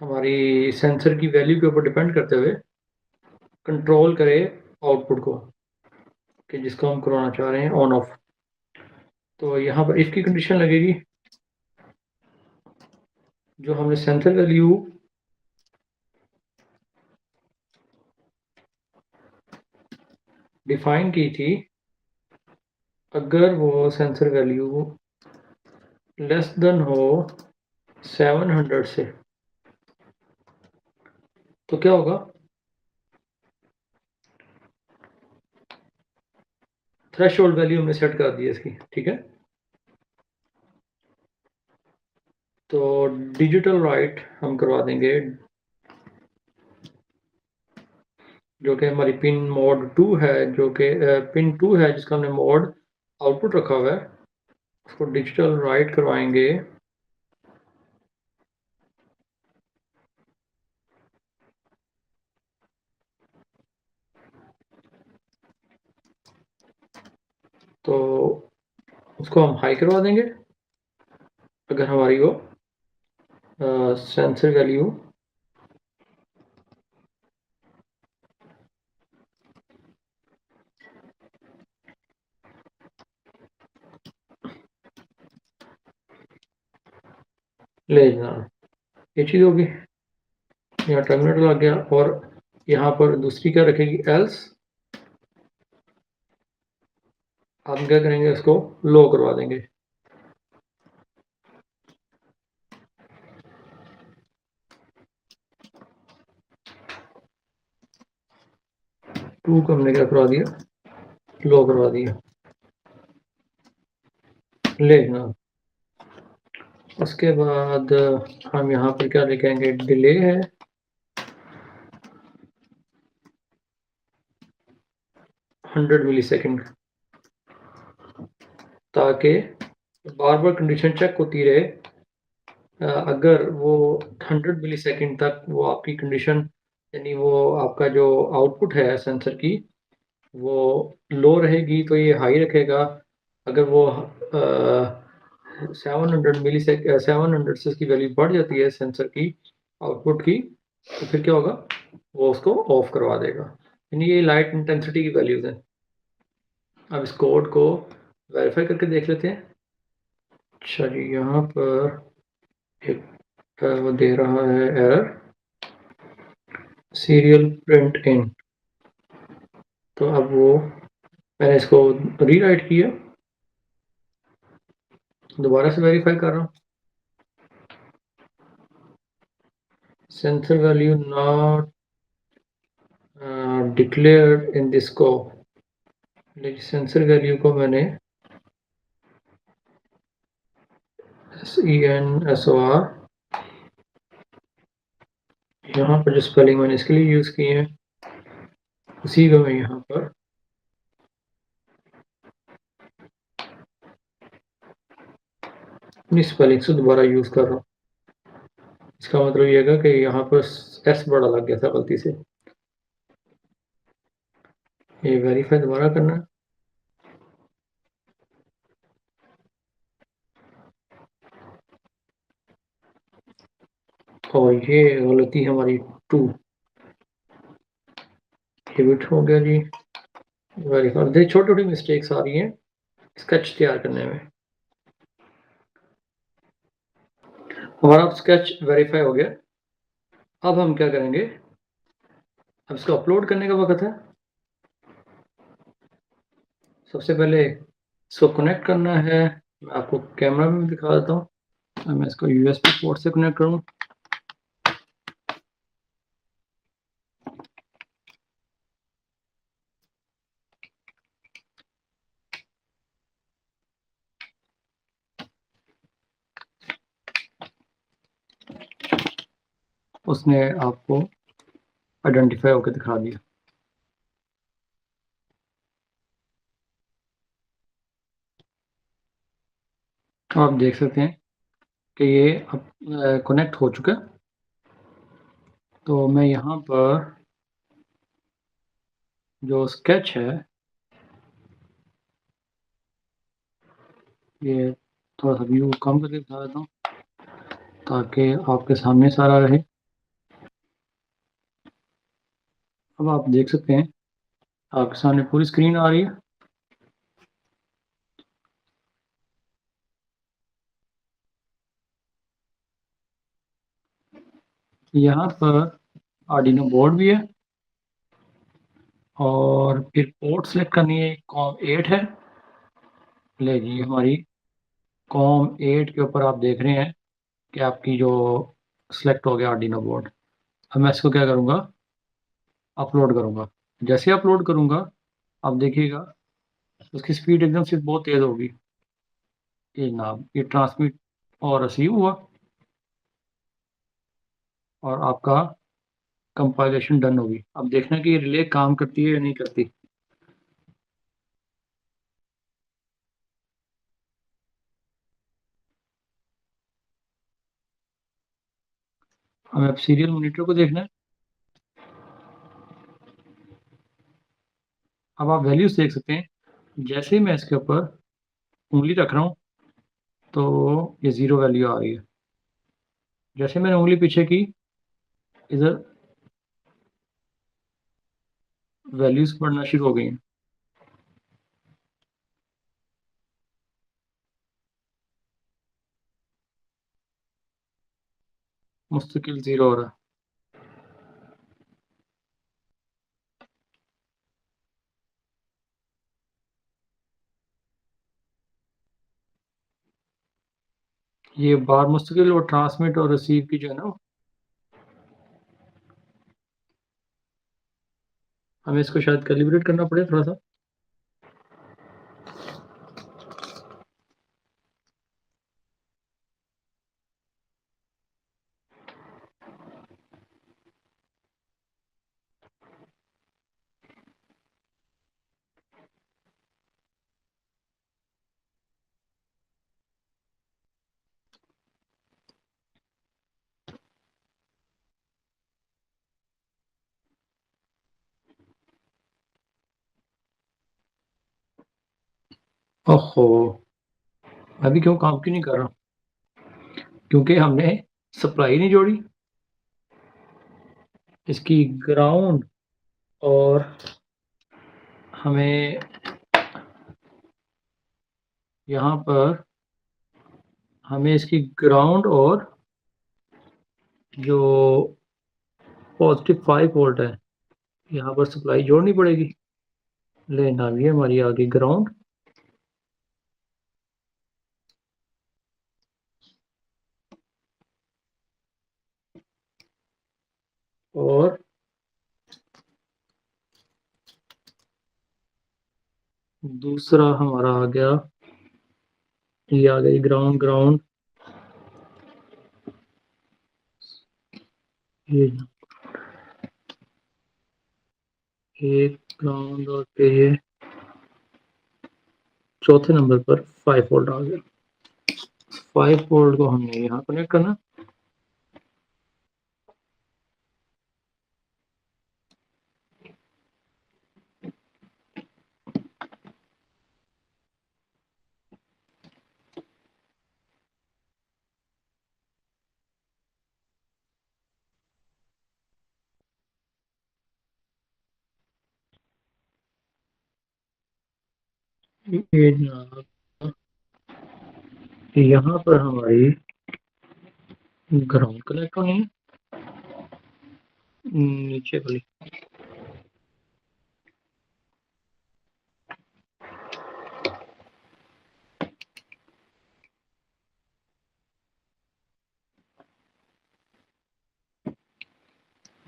हमारी सेंसर की वैल्यू के ऊपर डिपेंड करते हुए कंट्रोल करे आउटपुट को, कि जिसको हम करवाना चाह रहे हैं ऑन ऑफ। तो यहाँ पर इसकी कंडीशन लगेगी, जो हमने सेंसर वैल्यू डिफाइन की थी, अगर वो सेंसर वैल्यू लेस देन हो 700 से, तो क्या होगा, थ्रेशोल्ड वैल्यू हमने सेट कर दी है इसकी। ठीक है, तो डिजिटल राइट हम करवा देंगे, जो कि हमारी पिन मोड 2 है, जो कि पिन 2 है जिसका हमने मोड आउटपुट रखा हुआ है, उसको डिजिटल राइट करवाएंगे। तो उसको हम हाई करवा देंगे अगर हमारी वो सेंसर वैल्यू ले जाना, ये चीज़ होगी। यहाँ टर्मिनेटर लग गया और यहाँ पर दूसरी क्या रखेगी, एल्स। हम क्या करेंगे, इसको लो करवा देंगे। टू को हमने क्या करवा दिया, लो करवा दिया, ले जाना। उसके बाद हम यहाँ पर क्या लिखेंगे, डिले है 100 मिली सेकेंड, ताकि बार बार कंडीशन चेक होती रहे। अगर वो 100 मिली सेकेंड तक वो आपकी कंडीशन, यानी वो आपका जो आउटपुट है सेंसर की, वो लो रहेगी तो ये हाई रखेगा। अगर वो 700 से इसकी वैल्यू बढ़ जाती है सेंसर की आउटपुट की, तो फिर क्या होगा, वो उसको ऑफ करवा देगा। यानी ये लाइट इंटेंसिटी की वैल्यूज हैं। अब इस कोड को वेरीफाई करके देख लेते हैं। अच्छा जी, यहाँ पर एक वो दे रहा है एरर, सीरियल प्रिंट इन। तो अब वो मैंने इसको रीराइट किया, दोबारा से वेरीफाई कर रहा हूँ। Sensor value not declared in this scope. Sensor value को मैंने SENSOR, यहाँ पर जो स्पेलिंग मैंने इसके लिए यूज किए हैं उसी को मैं यहाँ पर अपनी स्पेलिंग से दोबारा यूज कर रहा हूँ। इसका मतलब ये है कि यहाँ पर S बड़ा लग गया था गलती से। ये वेरीफाई दोबारा करना है। और ये गलती हमारी 2 हिट हो गया जी। वेरीफाई, देखिए छोटी छोटी मिस्टेक्स आ रही हैं स्केच तैयार करने में। हमारा स्केच वेरीफाई हो गया। अब हम क्या करेंगे, अब इसको अपलोड करने का वक्त है। सबसे पहले इसको कनेक्ट करना है। मैं आपको कैमरा में दिखा देता हूँ। मैं इसको USB पोर्ट से कनेक्ट करूँ। उसने आपको आइडेंटिफाई होकर दिखा दिया। तो आप देख सकते हैं कि ये अब कनेक्ट हो चुका है। तो मैं यहाँ पर जो स्केच है, ये थोड़ा सा व्यू कम करके दिखा देता हूँ ताकि आपके सामने सारा रहे। अब आप देख सकते हैं आपके सामने पूरी स्क्रीन आ रही है। यहाँ पर आर्डिनो बोर्ड भी है और फिर पोर्ट सेलेक्ट करनी है। COM8 है। ले जी, हमारी COM8 के ऊपर आप देख रहे हैं कि आपकी जो सिलेक्ट हो गया आर्डिनो बोर्ड। अब मैं इसको क्या करूँगा, अपलोड करूँगा। जैसे अपलोड करूँगा आप देखिएगा उसकी स्पीड एकदम से बहुत तेज़ होगी। ये जनाब, ये ट्रांसमिट और रिसीव हुआ और आपका कंपाइलेशन डन होगी। अब देखना कि ये रिले काम करती है या नहीं करती। हमें अब सीरियल मॉनिटर को देखना है। अब आप वैल्यूज देख सकते हैं। जैसे ही मैं इसके ऊपर उंगली रख रहा हूँ तो ये 0 वैल्यू आ रही है। जैसे मैंने उंगली पीछे की, इधर वैल्यूज बढ़ना शुरू हो गई हैं। मुस्तकिल 0 हो रहा है। ये बार मुस्तकिल और ट्रांसमिट और रिसीव की जो है ना, हमें इसको शायद कैलिब्रेट करना पड़े थोड़ा सा। ओहो, अभी क्यों काम क्यों नहीं कर रहा? क्योंकि हमने सप्लाई नहीं जोड़ी। इसकी ग्राउंड और हमें यहाँ पर हमें इसकी ग्राउंड और जो पॉजिटिव 5 वोल्ट है यहाँ पर सप्लाई जोड़नी पड़ेगी। लेना भी है हमारी आगे ग्राउंड और दूसरा हमारा आ गया, ये आ गई ग्राउंड ग्राउंड ये एक ग्राउंड और फिर ये चौथे नंबर पर 5 वोल्ट आ गया। 5 वोल्ट को हमने यहाँ कनेक्ट करना। ये जनाब यहाँ पर हमारी ग्राउंड कनेक्ट होनी है नीचे वाली।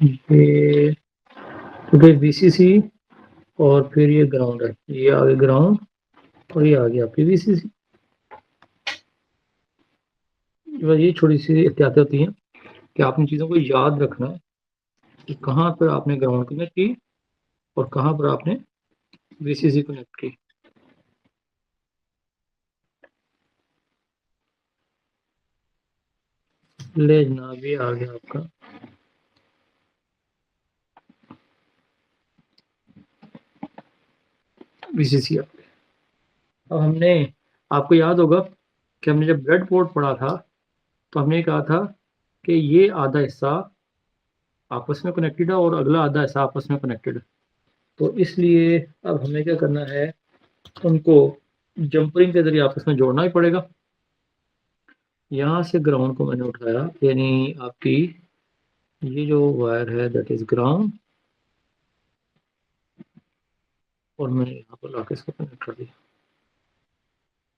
ये क्योंकि वीसीसी और फिर ये ग्राउंड है, ये आगे ग्राउंड और ये आगे आपकी वीसीसी। बस ये छोटी सी एहतियातें होती हैं कि आपने चीज़ों को याद रखना है कि कहाँ पर आपने ग्राउंड कनेक्ट की और कहाँ पर आपने वीसीसी कनेक्ट की। ले जनाब ये आ गया आपका वीसीसी। अब हमने, आपको याद होगा कि हमने जब ब्रेड बोर्ड पढ़ा था तो हमने कहा था कि ये आधा हिस्सा आपस में कनेक्टेड है और अगला आधा हिस्सा आपस में कनेक्टेड है। तो इसलिए अब हमें क्या करना है, उनको जंपरिंग के जरिए आपस में जोड़ना ही पड़ेगा। यहाँ से ग्राउंड को मैंने उठाया, यानी आपकी ये जो वायर है दैट इज ग्राउंड, और मैंने यहाँ पर लाके इसको कनेक्ट कर दिया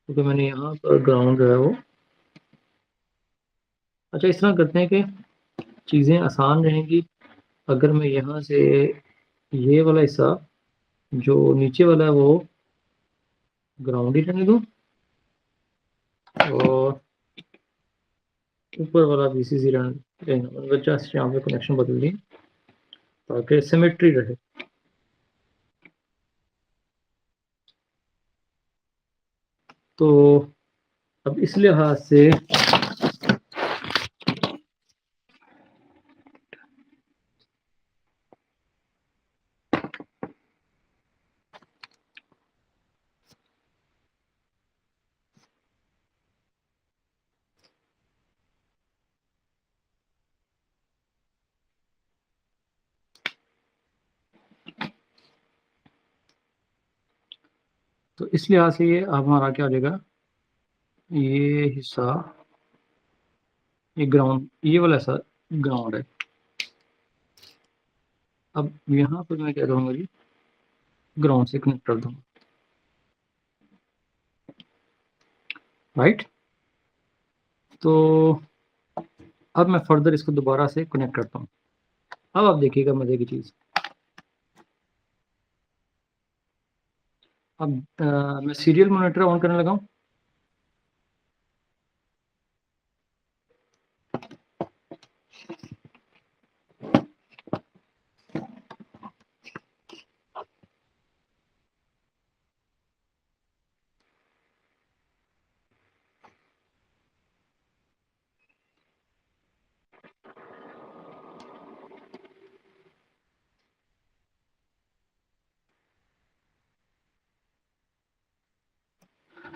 क्योंकि मैंने यहाँ पर ग्राउंड जो है वो, अच्छा इस तरह करते हैं कि चीज़ें आसान रहेंगी अगर मैं यहाँ से ये वाला हिस्सा जो नीचे वाला है वो ग्राउंड ही रहने दूँ और ऊपर वाला वीसीसी रहना, मतलब जस्ट यहाँ पे कनेक्शन बदल दी ताकि सिमेट्री रहे। तो अब इस लिहाज से इस लिहाज से ये अब हमारा क्या हो जाएगा, ये हिस्सा, ये ग्राउंड, ये वाला हिस्सा ग्राउंड है। अब यहाँ पर मैं क्या करूँगा जी, ग्राउंड से कनेक्ट कर दूँगा, राइट। तो अब मैं फर्दर इसको दोबारा से कनेक्ट करता हूँ। अब आप देखिएगा मज़े की चीज़। अब मैं सीरियल मॉनिटर ऑन करने लगा हूँ।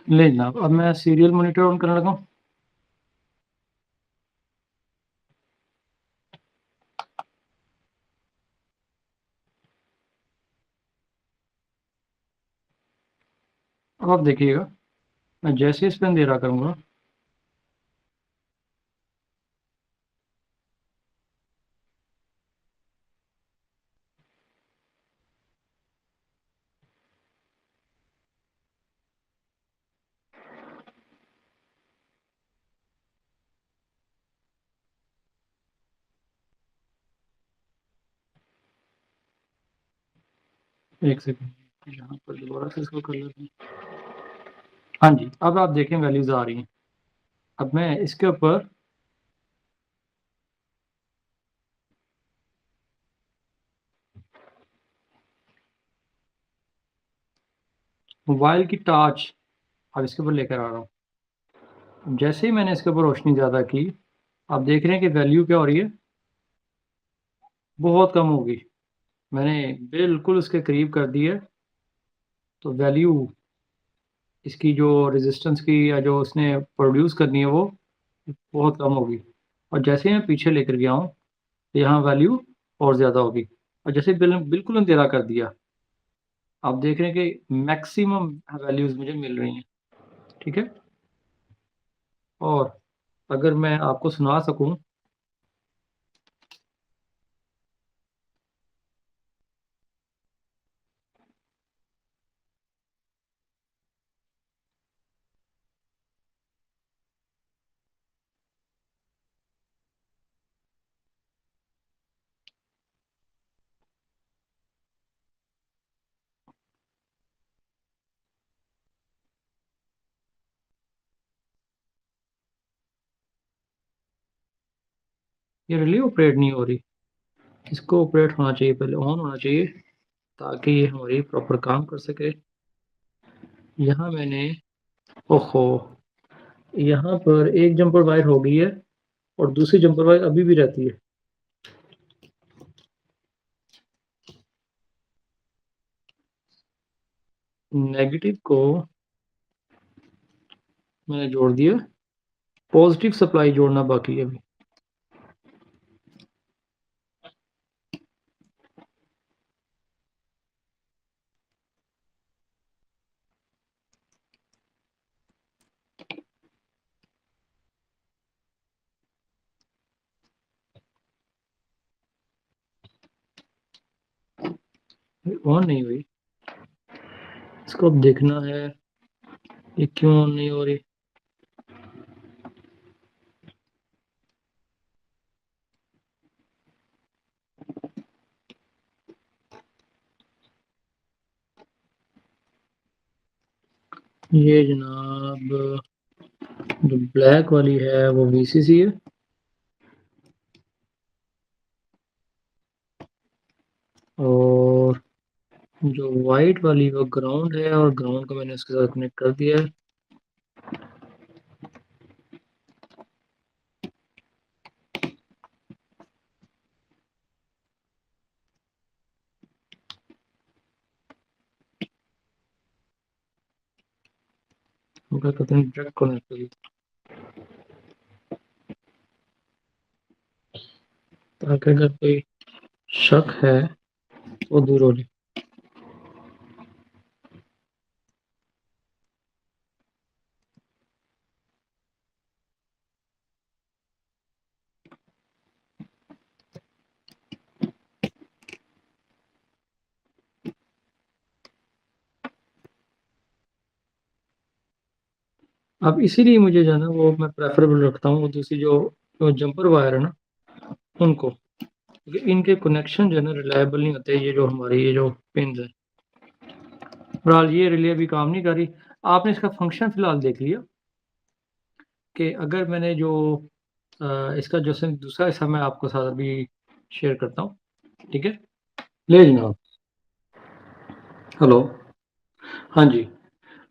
ले जनाब, अब मैं सीरियल मॉनिटर ऑन करने लगा हूँ। अब आप देखिएगा, मैं जैसे इस पे अंधेरा करूँगा, एक सेकंड यहाँ पर दोबारा से इसको कर लेते हैं। हाँ जी, अब आप देखें वैल्यूज आ रही हैं। अब मैं इसके ऊपर मोबाइल की टॉर्च अब इसके ऊपर लेकर आ रहा हूँ। जैसे ही मैंने इसके ऊपर रोशनी ज़्यादा की, आप देख रहे हैं कि वैल्यू क्या हो रही है, बहुत कम होगी। मैंने बिल्कुल उसके करीब कर दी है, तो वैल्यू इसकी जो रेजिस्टेंस की या जो उसने प्रोड्यूस करनी है वो बहुत कम होगी। और जैसे ही मैं पीछे लेकर गया हूँ, यहाँ वैल्यू और ज़्यादा होगी। और जैसे बिल्कुल अंधेरा कर दिया, आप देख रहे हैं कि मैक्सिमम वैल्यूज़ मुझे मिल रही हैं, ठीक है? और अगर मैं आपको सुना सकूँ, ये रिले ऑपरेट नहीं हो रही। इसको ऑपरेट होना चाहिए, पहले ऑन होना चाहिए, ताकि ये हमारी प्रॉपर काम कर सके। यहाँ मैंने ओहो! यहाँ पर एक जंपर वायर हो गई है और दूसरी जंपर वायर अभी भी रहती है। नेगेटिव को मैंने जोड़ दिया, पॉजिटिव सप्लाई जोड़ना बाकी है अभी। ऑन नहीं हुई, इसको अब देखना है ये क्यों ऑन नहीं हो रही। ये जनाब जो ब्लैक वाली है वो वीसीसी है, और जो वाइट वाली वो ग्राउंड है, और ग्राउंड को मैंने इसके साथ कनेक्ट कर दिया है। हम क्या कहते हैं, डायरेक्ट कनेक्ट कर दिया, ताकि अगर कोई शक है वो दूर हो जाए। अब इसीलिए मुझे जो है ना वो मैं प्रेफरेबल रखता हूँ, वो दूसरी जो जंपर वायर है ना उनको, क्योंकि इनके कनेक्शन जो है ना रिलायबल नहीं होते। ये जो हमारी ये जो पिन है, फिलहाल ये रिले अभी काम नहीं कर रही। आपने इसका फंक्शन फिलहाल देख लिया कि अगर मैंने जो इसका जो दूसरा हिस्सा मैं आपको साथ अभी शेयर करता हूँ, ठीक है? ले जनाब, हेलो, हाँ जी।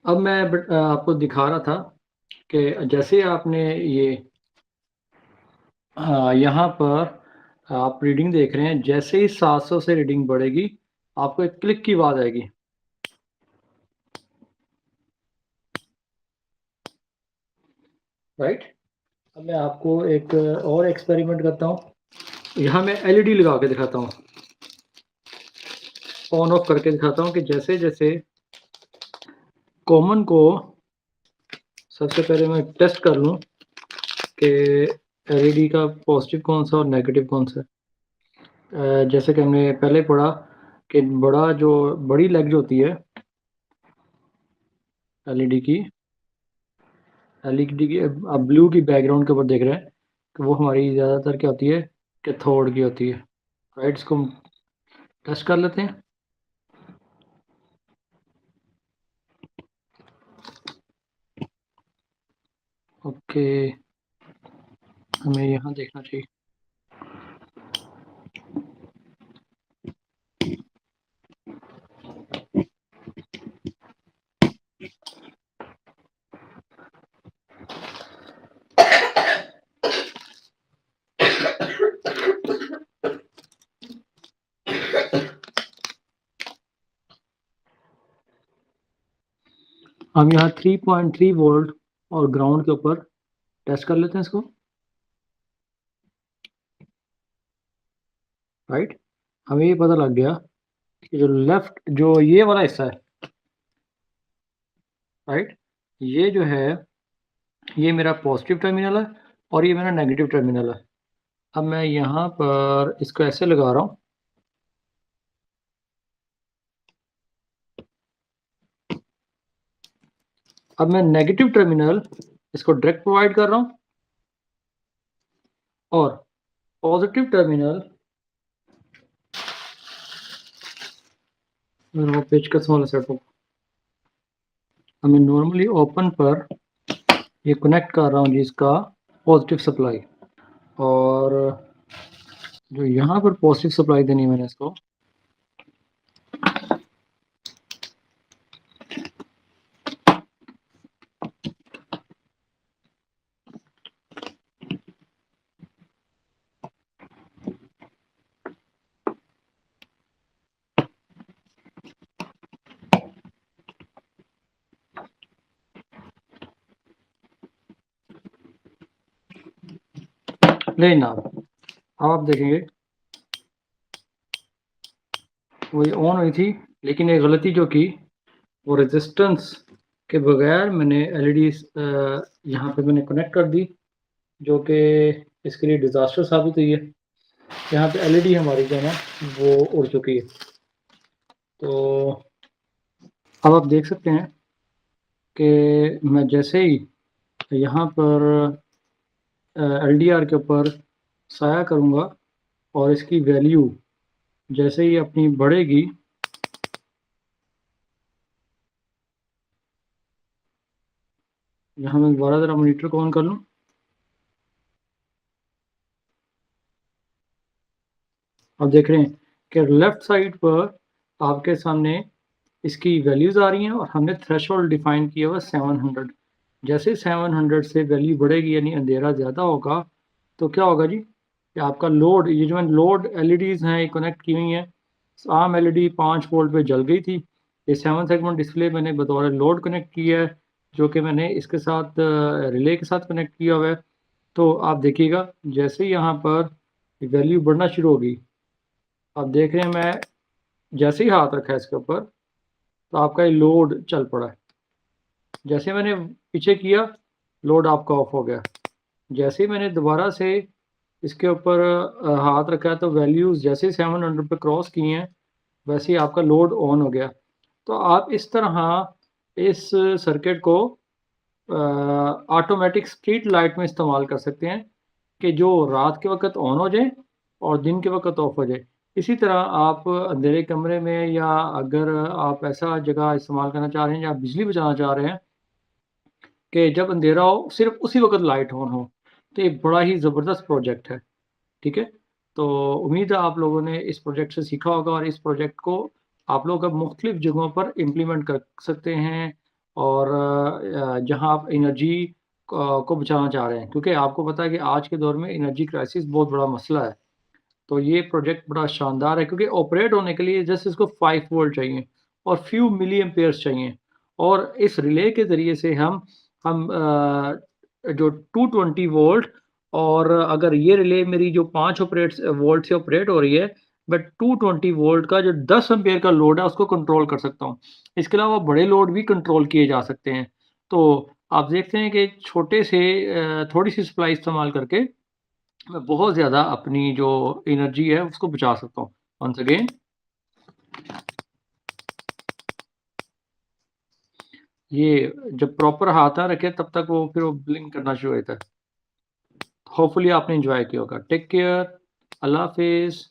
अब मैं आपको दिखा रहा था कि जैसे आपने ये यहाँ पर आप रीडिंग देख रहे हैं, जैसे ही 700 से रीडिंग बढ़ेगी, आपको एक क्लिक की आवाज़ आएगी। राइट। अब मैं आपको एक और एक्सपेरिमेंट करता हूँ। यहाँ मैं एलईडी लगा के दिखाता हूँ, ऑन ऑफ करके दिखाता हूँ कि जैसे जैसे कॉमन को सबसे पहले मैं टेस्ट कर लूँ कि एलईडी का पॉजिटिव कौन सा और नेगेटिव कौन सा है। जैसे कि हमने पहले पढ़ा कि बड़ी लेग जो होती है एलईडी की अब ब्लू की बैकग्राउंड के ऊपर देख रहे हैं कि वो हमारी ज़्यादातर क्या होती है, कैथोड की होती है। राइट, इसको हम टेस्ट कर लेते हैं। ओके, हमें यहाँ देखना चाहिए। हम यहाँ 3.3 वोल्ट और ग्राउंड के ऊपर टेस्ट कर लेते हैं इसको। राइट, हमें ये पता लग गया कि जो ये वाला हिस्सा है, राइट, ये जो है ये मेरा पॉजिटिव टर्मिनल है और ये मेरा नेगेटिव टर्मिनल है। अब मैं यहाँ पर इसको ऐसे लगा रहा हूँ। अब मैं नेगेटिव टर्मिनल इसको डायरेक्ट प्रोवाइड कर रहा हूँ और पॉजिटिव टर्मिनल मेरा पेचकस वाला सेटअप हमें नॉर्मली ओपन पर ये कनेक्ट कर रहा हूँ जी, इसका पॉजिटिव सप्लाई। और जो यहाँ पर पॉजिटिव सप्लाई देनी है मैंने इसको लेना। अब आप देखेंगे वो ये ऑन हुई थी, लेकिन ये गलती जो की वो रेजिस्टेंस के बगैर मैंने एलईडी यहाँ पे मैंने कनेक्ट कर दी, जो कि इसके लिए डिज़ास्टर साबित हुई है। यहाँ पे एलईडी हमारी जो है ना वो उड़ चुकी है। तो अब आप देख सकते हैं कि मैं जैसे ही यहाँ पर एलडीआर के ऊपर साया करूँगा और इसकी वैल्यू जैसे ही अपनी बढ़ेगी, यहाँ मैं दोबारा ज़रा मॉनिटर को ऑन कर लूँ। आप देख रहे हैं कि लेफ़्ट साइड पर आपके सामने इसकी वैल्यूज़ आ रही हैं और हमने थ्रेशोल्ड डिफ़ाइन किया हुआ 700। जैसे 700 से वैल्यू बढ़ेगी यानी अंधेरा ज़्यादा होगा तो क्या होगा जी कि आपका लोड, ये जो लोड एलईडीज़ हैं ये कनेक्ट की हुई हैं। आम एलईडी 5 वोल्ट पे जल गई थी। ये 7 सेगमेंट डिस्प्ले मैंने बतौर लोड कनेक्ट किया है, जो कि मैंने इसके साथ रिले के साथ कनेक्ट किया हुआ है। तो आप देखिएगा जैसे ही यहाँ पर वैल्यू बढ़ना शुरू होगी, आप देख रहे हैं मैं जैसे ही हाथ रखा है इसके ऊपर तो आपका ये लोड चल पड़ा है। जैसे मैंने पीछे किया लोड आपका ऑफ हो गया। जैसे ही मैंने दोबारा से इसके ऊपर हाथ रखा है तो वैल्यूज़ जैसे ही 700 पे क्रॉस की हैं वैसे ही आपका लोड ऑन हो गया। तो आप इस तरह इस सर्किट को ऑटोमेटिक स्ट्रीट लाइट में इस्तेमाल कर सकते हैं कि जो रात के वक्त ऑन हो जाए और दिन के वक्त ऑफ हो जाए। इसी तरह आप अंधेरे कमरे में या अगर आप ऐसा जगह इस्तेमाल करना चाह रहे हैं जहाँ बिजली बचाना चाह रहे हैं कि जब अंधेरा हो सिर्फ उसी वक्त लाइट ऑन हो, तो ये बड़ा ही ज़बरदस्त प्रोजेक्ट है। ठीक है, तो उम्मीद है आप लोगों ने इस प्रोजेक्ट से सीखा होगा और इस प्रोजेक्ट को आप लोग अब मुख्तलिफ जगहों पर इम्प्लीमेंट कर सकते हैं और जहाँ आप एनर्जी को बचाना चाह रहे हैं, क्योंकि आपको पता है कि आज के दौर में एनर्जी क्राइसिस बहुत बड़ा मसला है। तो ये प्रोजेक्ट बड़ा शानदार है क्योंकि ऑपरेट होने के लिए जस्ट इसको 5 वोल्ट चाहिए और फ्यू मिली एम्पेयर्स चाहिए और इस रिले के ज़रिए से हम जो 220 वोल्ट, और अगर ये रिले मेरी जो 5 वोल्ट से ऑपरेट हो रही है, मैं 220 वोल्ट का जो 10 एम्पीयर का लोड है उसको कंट्रोल कर सकता हूँ। इसके अलावा बड़े लोड भी कंट्रोल किए जा सकते हैं। तो आप देखते हैं कि छोटे से थोड़ी-सी सप्लाई इस्तेमाल करके मैं बहुत ज़्यादा अपनी जो एनर्जी है उसको बचा सकता हूँ। वन्स अगेन, ये जब प्रॉपर हाथ ना रखे तब तक वो फिर वो ब्लिंक करना शुरू हो जाता है। होपफुली आपने एन्जॉय किया होगा। टेक केयर, अल्लाह हाफ़िज़।